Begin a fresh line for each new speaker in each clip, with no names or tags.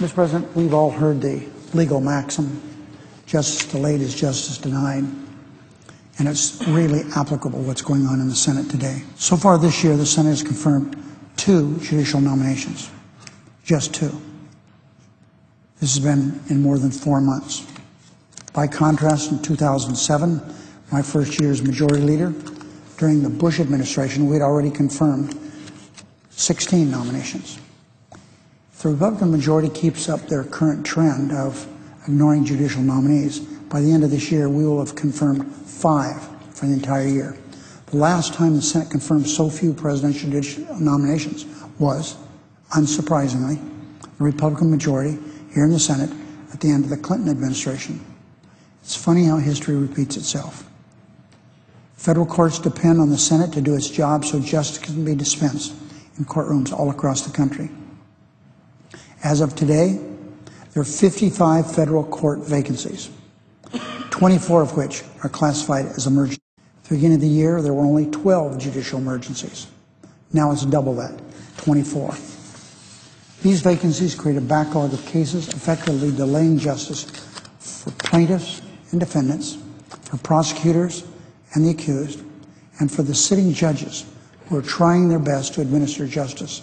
Mr. President, we've all heard the legal maxim, justice delayed is justice denied, and it's really applicable what's going on in the Senate today. So far this year, the Senate has confirmed 2 judicial nominations, just 2. This has been in more than 4 months. By contrast, in 2007, my first year as majority leader, during the Bush administration, we had already confirmed 16 nominations. If the Republican majority keeps up their current trend of ignoring judicial nominees, by the end of this year, we will have confirmed 5 for the entire year. The last time the Senate confirmed so few presidential judicial nominations was, unsurprisingly, the Republican majority here in the Senate at the end of the Clinton administration. It's funny how history repeats itself. Federal courts depend on the Senate to do its job so justice can be dispensed in courtrooms all across the country. As of today, there are 55 federal court vacancies, 24 of which are classified as emergency. At the beginning of the year, there were only 12 judicial emergencies. Now it's double that, 24. These vacancies create a backlog of cases, effectively delaying justice for plaintiffs and defendants, for prosecutors and the accused, and for the sitting judges who are trying their best to administer justice.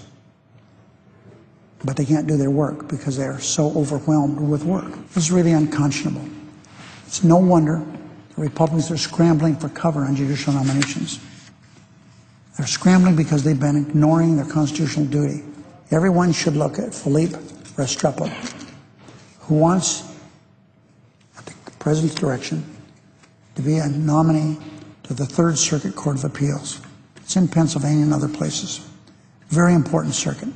But they can't do their work because they are so overwhelmed with work. This is really unconscionable. It's no wonder the Republicans are scrambling for cover on judicial nominations. They're scrambling because they've been ignoring their constitutional duty. Everyone should look at Philippe Restrepo, who wants, at the President's direction, to be a nominee to the Third Circuit Court of Appeals. It's in Pennsylvania and other places. Very important circuit.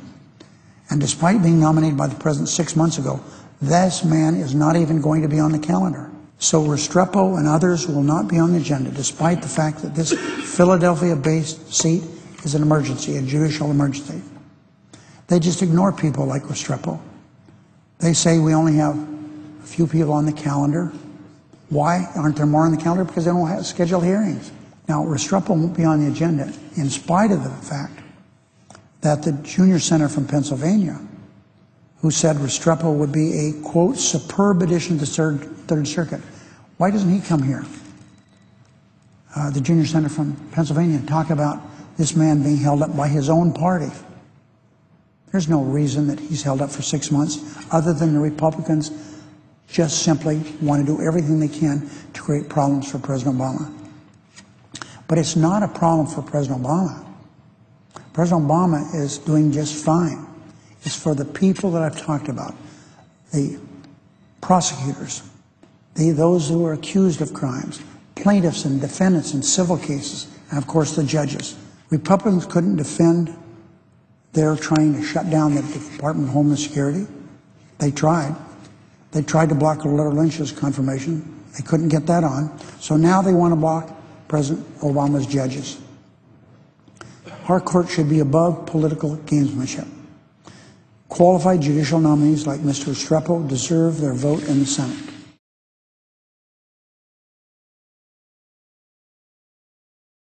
And despite being nominated by the President 6 months ago, this man is not even going to be on the calendar. So Restrepo and others will not be on the agenda, despite the fact that this Philadelphia-based seat is an emergency, a judicial emergency. They just ignore people like Restrepo. They say we only have a few people on the calendar. Why aren't there more on the calendar? Because they don't have scheduled hearings. Now, Restrepo won't be on the agenda in spite of the fact that the junior senator from Pennsylvania, who said Restrepo would be a, quote, superb addition to the Third Circuit. Why doesn't he come here, the junior senator from Pennsylvania, and talk about this man being held up by his own party? There's no reason that he's held up for 6 months, other than the Republicans just simply want to do everything they can to create problems for President Obama. But it's not a problem for President Obama. President Obama is doing just fine. It's for the people that I've talked about, the prosecutors, those who are accused of crimes, plaintiffs and defendants in civil cases, and of course the judges. Republicans couldn't defend their trying to shut down the Department of Homeland Security. They tried. They tried to block Loretta Lynch's confirmation. They couldn't get that on. So now they want to block President Obama's judges. Our court should be above political gamesmanship. Qualified judicial nominees like Mr. Restrepo deserve their vote in the Senate.